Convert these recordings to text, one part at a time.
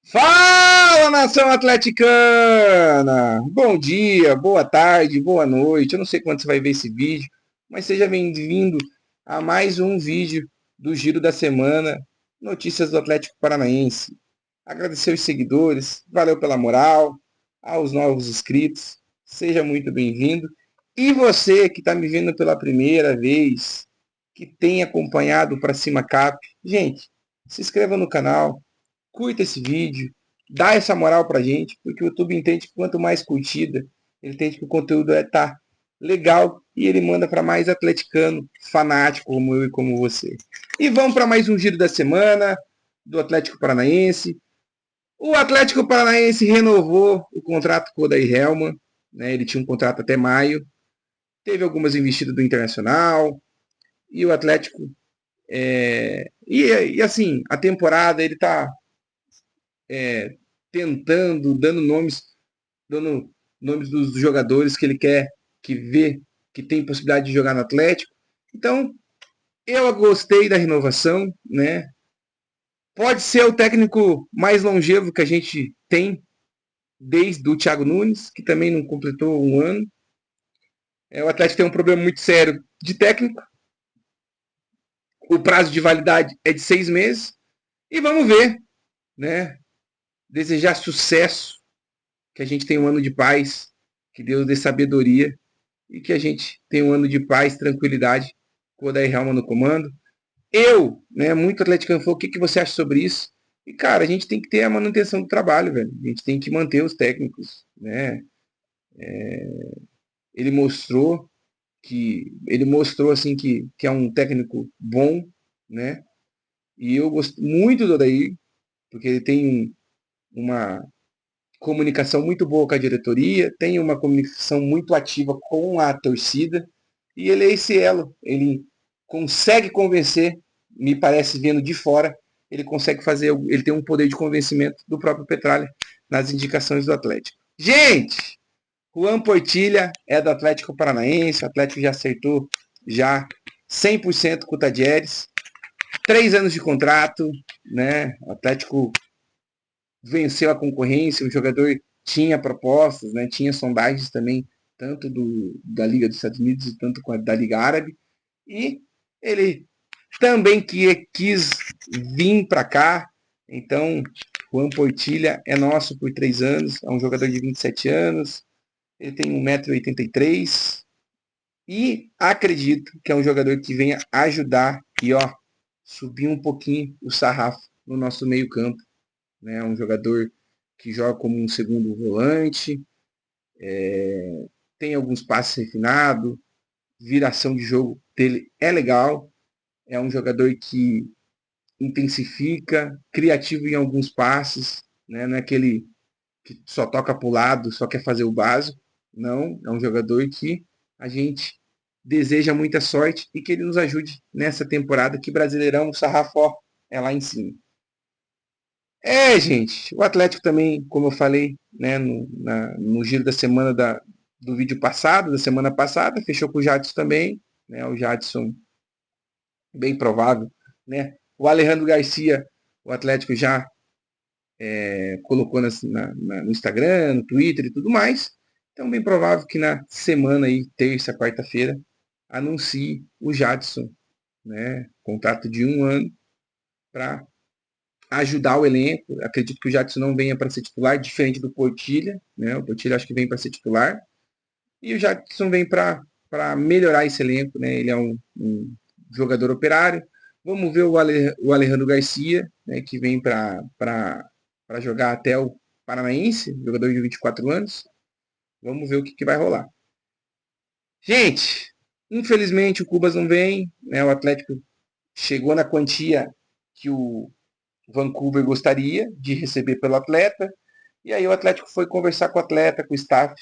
Fala, nação atleticana! Bom dia, boa tarde, boa noite. Eu não sei quando você vai ver esse vídeo, mas seja bem-vindo a mais um vídeo do Giro da Semana, Notícias do Atlético Paranaense. Agradecer os seguidores, valeu pela moral, aos novos inscritos, seja muito bem-vindo. E você que está me vendo pela primeira vez, que tem acompanhado o Pra Cima Cap, gente, se inscreva no canal, curta esse vídeo, dá essa moral pra gente, porque o YouTube entende que quanto mais curtida, ele entende que o conteúdo tá legal e ele manda para mais atleticano fanático como eu e como você. E vamos para mais um giro da semana do Atlético Paranaense. O Atlético Paranaense renovou o contrato com o Odair Hellmann, né? Ele tinha um contrato até maio, teve algumas investidas do Internacional e o Atlético e assim, a temporada ele tá tentando, dando nomes dos jogadores que ele quer, que vê que tem possibilidade de jogar no Atlético. Então, eu gostei da renovação, né? Pode ser o técnico mais longevo que a gente tem desde o Thiago Nunes, que também não completou um ano. O Atlético tem um problema muito sério de técnico. O prazo de validade é de 6 meses. E vamos ver, né? Desejar sucesso, que a gente tenha um ano de paz, que Deus dê sabedoria e que a gente tenha um ano de paz, tranquilidade com o Odair Helman no comando. Eu, né, muito atleticano falou, o que, que você acha sobre isso? E, cara, a gente tem que ter a manutenção do trabalho, velho. A gente tem que manter os técnicos, né? Ele mostrou assim que é um técnico bom, né? E eu gosto muito do Odair, porque ele tem uma comunicação muito boa com a diretoria, tem uma comunicação muito ativa com a torcida, e ele é esse elo, ele consegue convencer, me parece vendo de fora, ele consegue fazer, ele tem um poder de convencimento do próprio Petralha nas indicações do Atlético. Gente, Juan Portilha é do Atlético Paranaense, o Atlético já acertou já 100% com o Tadieres, 3 anos de contrato, né? O Atlético venceu a concorrência, o jogador tinha propostas, né, tinha sondagens também, tanto da Liga dos Estados Unidos e tanto da Liga Árabe, e ele também quis vir para cá, então Juan Portilha é nosso por 3 anos, é um jogador de 27 anos, ele tem 1,83 m e acredito que é um jogador que venha ajudar e ó, subir um pouquinho o sarrafo no nosso meio campo, né? Um jogador que joga como um segundo volante, tem alguns passes refinados, viração de jogo dele é legal, é um jogador que intensifica, criativo em alguns passes, né? Não é aquele que só toca para o lado, só quer fazer o básico, não, é um jogador que a gente deseja muita sorte e que ele nos ajude nessa temporada que Brasileirão, o sarrafó é lá em cima. Gente, o Atlético também, como eu falei, né, no giro da semana do vídeo passado, da semana passada, fechou com o Jadson também, né, o Jadson, bem provável, né, o Alejandro Garcia, o Atlético já colocou no Instagram, no Twitter e tudo mais, então bem provável que na semana aí, terça, quarta-feira, anuncie o Jadson, né, contrato de 1 ano para ajudar o elenco. Acredito que o Jadson não venha para ser titular, diferente do Portilha, né? O Portilha acho que vem para ser titular. E o Jadson vem para melhorar esse elenco, né? Ele é um jogador operário. Vamos ver o Alejandro Garcia, né, que vem para jogar até o Paranaense, jogador de 24 anos. Vamos ver o que vai rolar. Gente, infelizmente o Cubas não vem, né? O Atlético chegou na quantia que o Vancouver gostaria de receber pelo atleta. E aí o Atlético foi conversar com o atleta, com o staff.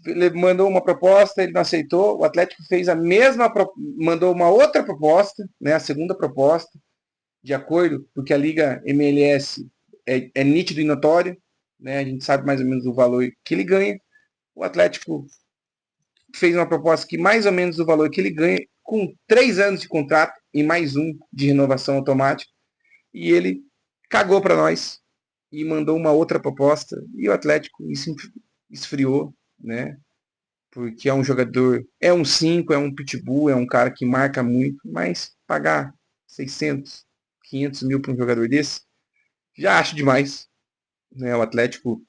Ele mandou uma proposta, ele não aceitou. O Atlético fez a mesma, mandou uma outra proposta, né, a segunda proposta, de acordo, porque a Liga MLS é nítido e notório, né, a gente sabe mais ou menos o valor que ele ganha. O Atlético fez uma proposta que mais ou menos o valor que ele ganha, com 3 anos de contrato e mais um de renovação automática. E ele cagou para nós e mandou uma outra proposta. E o Atlético esfriou, né? Porque é um jogador, é um 5, é um pitbull, é um cara que marca muito, mas pagar 600, 500 mil para um jogador desse, já acho demais. Né? O Atlético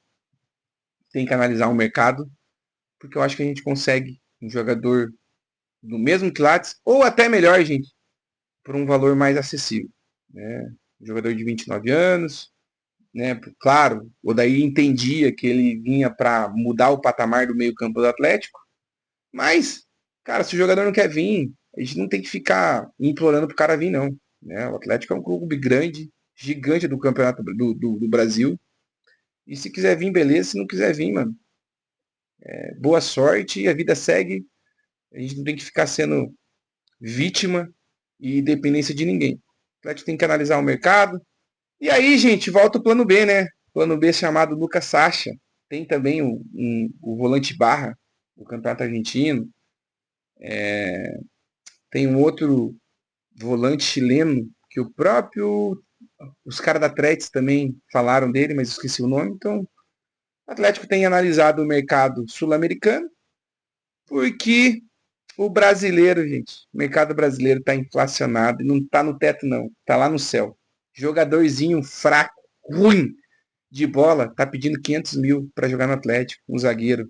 tem que analisar o mercado, porque eu acho que a gente consegue um jogador do mesmo quilates, ou até melhor, gente, por um valor mais acessível. Né? Um jogador de 29 anos, né? Claro, o Odair entendia que ele vinha para mudar o patamar do meio campo do Atlético, mas, cara, se o jogador não quer vir, a gente não tem que ficar implorando pro cara vir, não. Né? O Atlético é um clube grande, gigante do campeonato do Brasil, e se quiser vir, beleza, se não quiser vir, mano, boa sorte, a vida segue, a gente não tem que ficar sendo vítima e dependência de ninguém. O Atlético tem que analisar o mercado. E aí, gente, volta o plano B, né? Plano B chamado Lucas Sacha. Tem também o volante Barra, do Campeonato Argentino. Tem um outro volante chileno, que o próprio. Os caras da Tretes também falaram dele, mas esqueci o nome. Então, o Atlético tem analisado o mercado sul-americano, porque o brasileiro, gente, o mercado brasileiro está inflacionado e não está no teto, não. Está lá no céu. Jogadorzinho fraco, ruim de bola, tá pedindo 500 mil para jogar no Atlético. Um zagueiro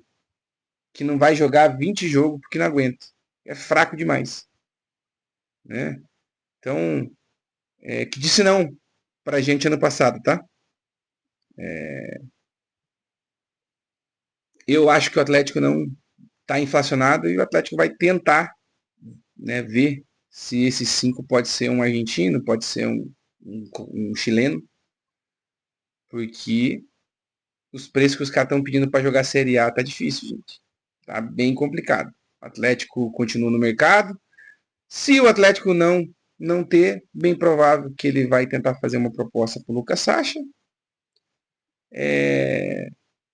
que não vai jogar 20 jogos porque não aguenta. É fraco demais. Né? Então, que disse não pra gente ano passado, tá? Eu acho que o Atlético não está inflacionado e o Atlético vai tentar, né, ver se esses 5 pode ser um argentino, pode ser um chileno, porque os preços que os caras estão pedindo para jogar Série A tá difícil, gente. Tá bem complicado. O Atlético continua no mercado. Se o Atlético não ter, bem provável que ele vai tentar fazer uma proposta para o Lucas Sacha.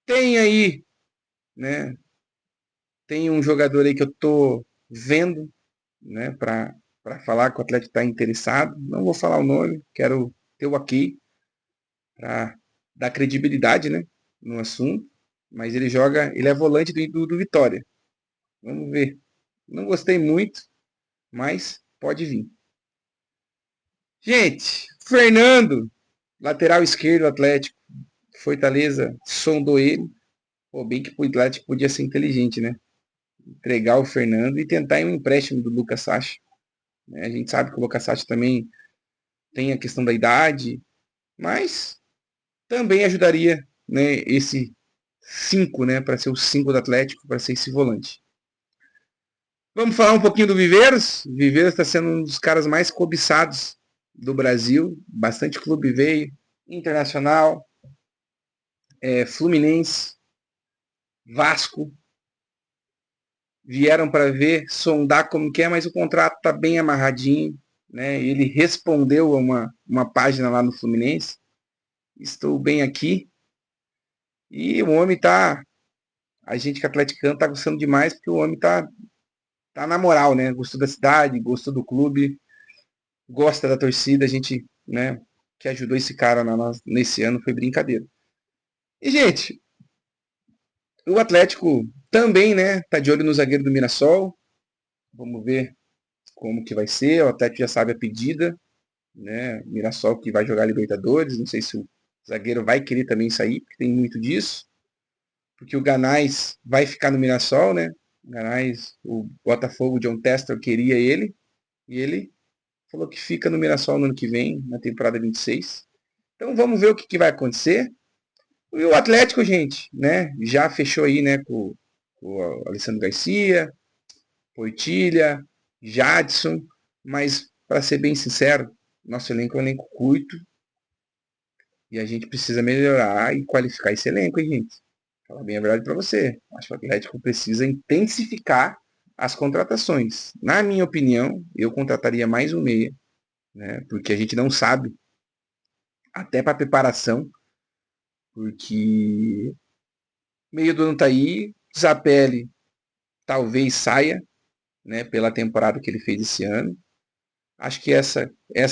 Tem aí, né? Tem um jogador aí que eu tô vendo, né? Para falar que o Atlético está interessado. Não vou falar o nome, quero ter o ok para dar credibilidade, né? No assunto. Mas ele é volante do Vitória. Vamos ver. Não gostei muito, mas pode vir. Gente, Fernando, lateral esquerdo do Atlético. Fortaleza sondou ele. Pô, bem que o Atlético podia ser inteligente, né? Entregar o Fernando e tentar ir um empréstimo do Lucas Sacha. A gente sabe que o Lucas Sacha também tem a questão da idade, mas também ajudaria, né, esse 5, né, para ser o 5 do Atlético, para ser esse volante. Vamos falar um pouquinho do Viveiros. O Viveiros está sendo um dos caras mais cobiçados do Brasil. Bastante clube veio. Internacional, Fluminense, Vasco. Vieram para ver, sondar como que é, mas o contrato está bem amarradinho. Né? Ele respondeu a uma página lá no Fluminense. Estou bem aqui. E o homem tá. A gente que é atleticano tá gostando demais, porque o homem tá na moral, né? Gostou da cidade, gostou do clube, gosta da torcida. A gente, né, que ajudou esse cara nesse ano foi brincadeira. E, gente, o Atlético também, né, tá de olho no zagueiro do Mirassol. Vamos ver como que vai ser. O Atlético já sabe a pedida, né? Mirassol que vai jogar Libertadores. Não sei se o zagueiro vai querer também sair, porque tem muito disso. Porque o Ganais vai ficar no Mirassol, né? O Ganais, o Botafogo, o John Tester queria ele. E ele falou que fica no Mirassol no ano que vem, na temporada 26. Então vamos ver o que vai acontecer. E o Atlético, gente, né? Já fechou aí, né? Com o Alessandro Garcia, Portilha, Jadson. Mas, para ser bem sincero, nosso elenco é um elenco curto. E a gente precisa melhorar e qualificar esse elenco, hein, gente? Falar bem a verdade para você. Acho que o Atlético precisa intensificar as contratações. Na minha opinião, eu contrataria mais um meia, né? Porque a gente não sabe, até para preparação, porque meio do ano tá aí, Zapelli talvez saia, né? Pela temporada que ele fez esse ano. Acho que essa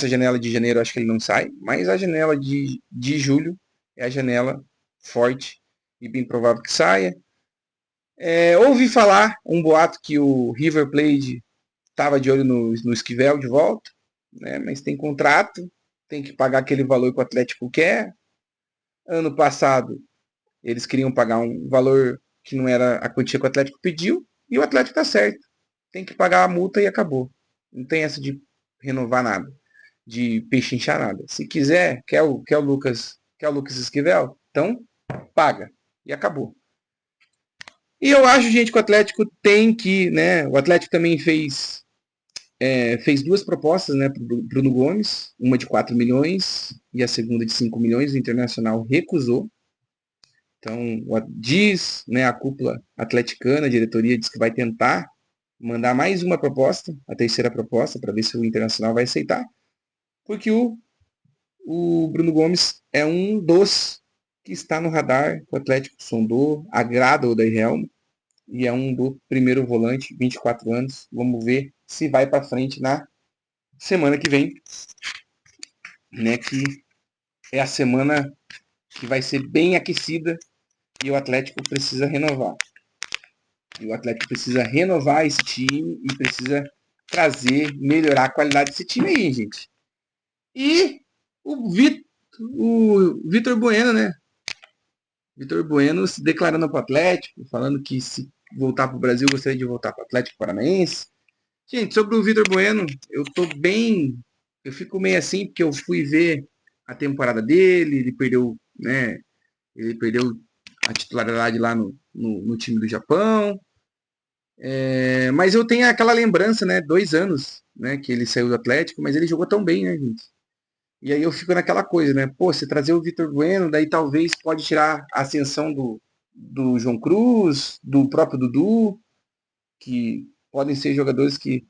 janela de janeiro, acho que ele não sai, mas a janela de julho é a janela forte e bem provável que saia. Ouvi falar um boato que o River Plate estava de olho no Esquivel de volta, né? Mas tem contrato, tem que pagar aquele valor que o Atlético quer. Ano passado, eles queriam pagar um valor que não era a quantia que o Atlético pediu, e o Atlético tá certo. Tem que pagar a multa e acabou. Não tem essa de renovar nada, de pechinchar nada. Se quiser, quer o Lucas Esquivel, então paga. E acabou. E eu acho, gente, que o Atlético tem que, né? O Atlético também fez duas propostas, né, para o Bruno Gomes, uma de 4 milhões e a segunda de 5 milhões. O Internacional recusou. Então, diz, né, a cúpula atleticana, a diretoria diz que vai tentar mandar mais uma proposta, a terceira proposta, para ver se o Internacional vai aceitar, porque o Bruno Gomes é um dos que está no radar, o Atlético sondou, agrada o Helma, e é um do primeiro volante, 24 anos. Vamos ver se vai para frente na semana que vem, né, que é a semana que vai ser bem aquecida e o Atlético precisa renovar. E o Atlético precisa renovar esse time e precisa melhorar a qualidade desse time aí, gente. E o Vitor Bueno, né? Vitor Bueno se declarando para o Atlético, falando que se voltar para o Brasil gostaria de voltar para o Atlético Paranaense. Gente, sobre o Vitor Bueno, eu tô bem. Eu fico meio assim, porque eu fui ver a temporada dele, ele perdeu, né? Ele perdeu a titularidade lá no time do Japão. Mas eu tenho aquela lembrança, né? 2 anos, né? Que ele saiu do Atlético, mas ele jogou tão bem, né, gente? E aí eu fico naquela coisa, né? Pô, você trazer o Vitor Bueno, daí talvez pode tirar a ascensão do João Cruz, do próprio Dudu, que podem ser jogadores que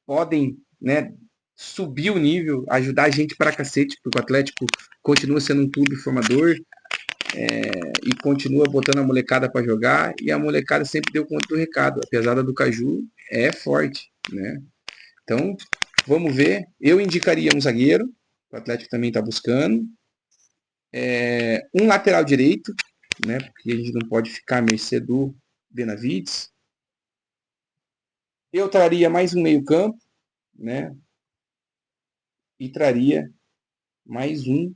podem, né, subir o nível, ajudar a gente pra cacete, porque o Atlético continua sendo um clube formador, e continua botando a molecada para jogar, e a molecada sempre deu conta do recado. A pesada do Caju é forte, né? Então, vamos ver. Eu indicaria um zagueiro, o Atlético também está buscando. Um lateral direito, né? Porque a gente não pode ficar à mercê do Benavides. Eu traria mais um meio-campo, né? E traria mais um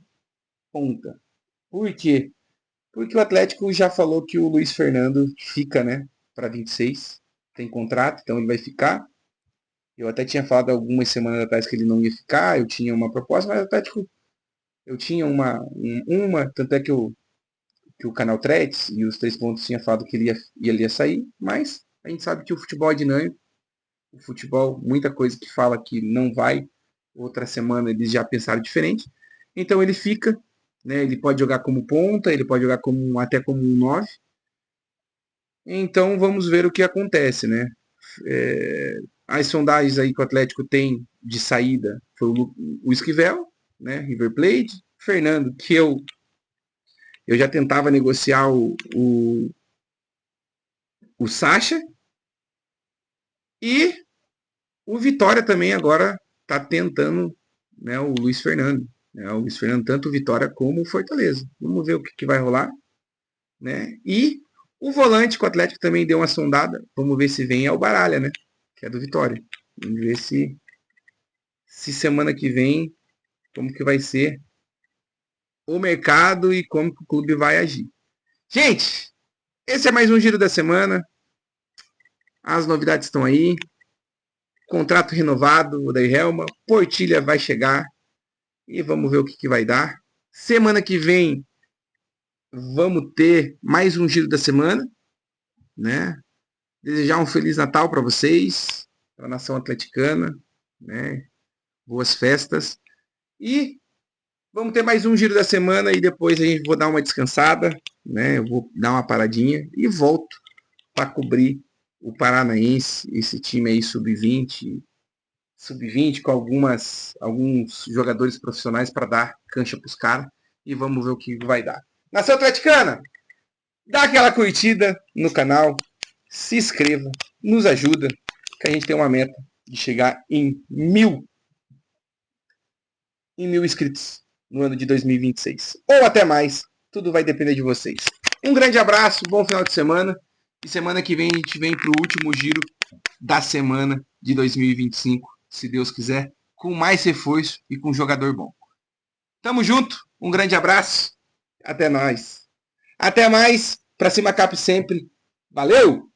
ponta. Por quê? Porque o Atlético já falou que o Luiz Fernando fica, né, para 26, tem contrato, então ele vai ficar. Eu até tinha falado algumas semanas atrás que ele não ia ficar, eu tinha uma proposta, mas o Atlético, eu tinha tanto é que o canal Threads e os 3 pontos tinha falado que ele ia sair, mas a gente sabe que o futebol é dinâmico, o futebol, muita coisa que fala que não vai, outra semana eles já pensaram diferente, então ele fica, né, ele pode jogar como ponta, ele pode jogar até como um 9. Então vamos ver o que acontece, né? As sondagens aí que o Atlético tem de saída foi o Esquivel, né? River Plate, Fernando, que eu já tentava negociar o Sacha, e o Vitória também agora está tentando, né, o Luiz Fernando. Né, o Luiz Fernando, tanto o Vitória como o Fortaleza. Vamos ver o que vai rolar. Né? E o volante que o Atlético também deu uma sondada. Vamos ver se vem é o Baralha, né? Que é do Vitória. Vamos ver se semana que vem como que vai ser o mercado e como que o clube vai agir. Gente, esse é mais um Giro da Semana. As novidades estão aí. Contrato renovado, o da Helma. Portilha vai chegar. E vamos ver o que vai dar. Semana que vem vamos ter mais um Giro da Semana. Né? Desejar um Feliz Natal para vocês, para a nação atleticana. Né? Boas festas. E vamos ter mais um Giro da Semana e depois a gente vou dar uma descansada, né? Eu vou dar uma paradinha e volto para cobrir o Paranaense, esse time aí sub-20 com alguns jogadores profissionais para dar cancha para os caras e vamos ver o que vai dar. Nação Atleticana, dá aquela curtida no canal, se inscreva, nos ajuda, que a gente tem uma meta de chegar em 1000 em 1.000 inscritos no ano de 2026. Ou até mais. Tudo vai depender de vocês. Um grande abraço, bom final de semana. E semana que vem a gente vem para o último giro da semana de 2025, se Deus quiser, com mais reforço e com um jogador bom. Tamo junto, um grande abraço, até nós. Até mais, pra cima Cap sempre. Valeu!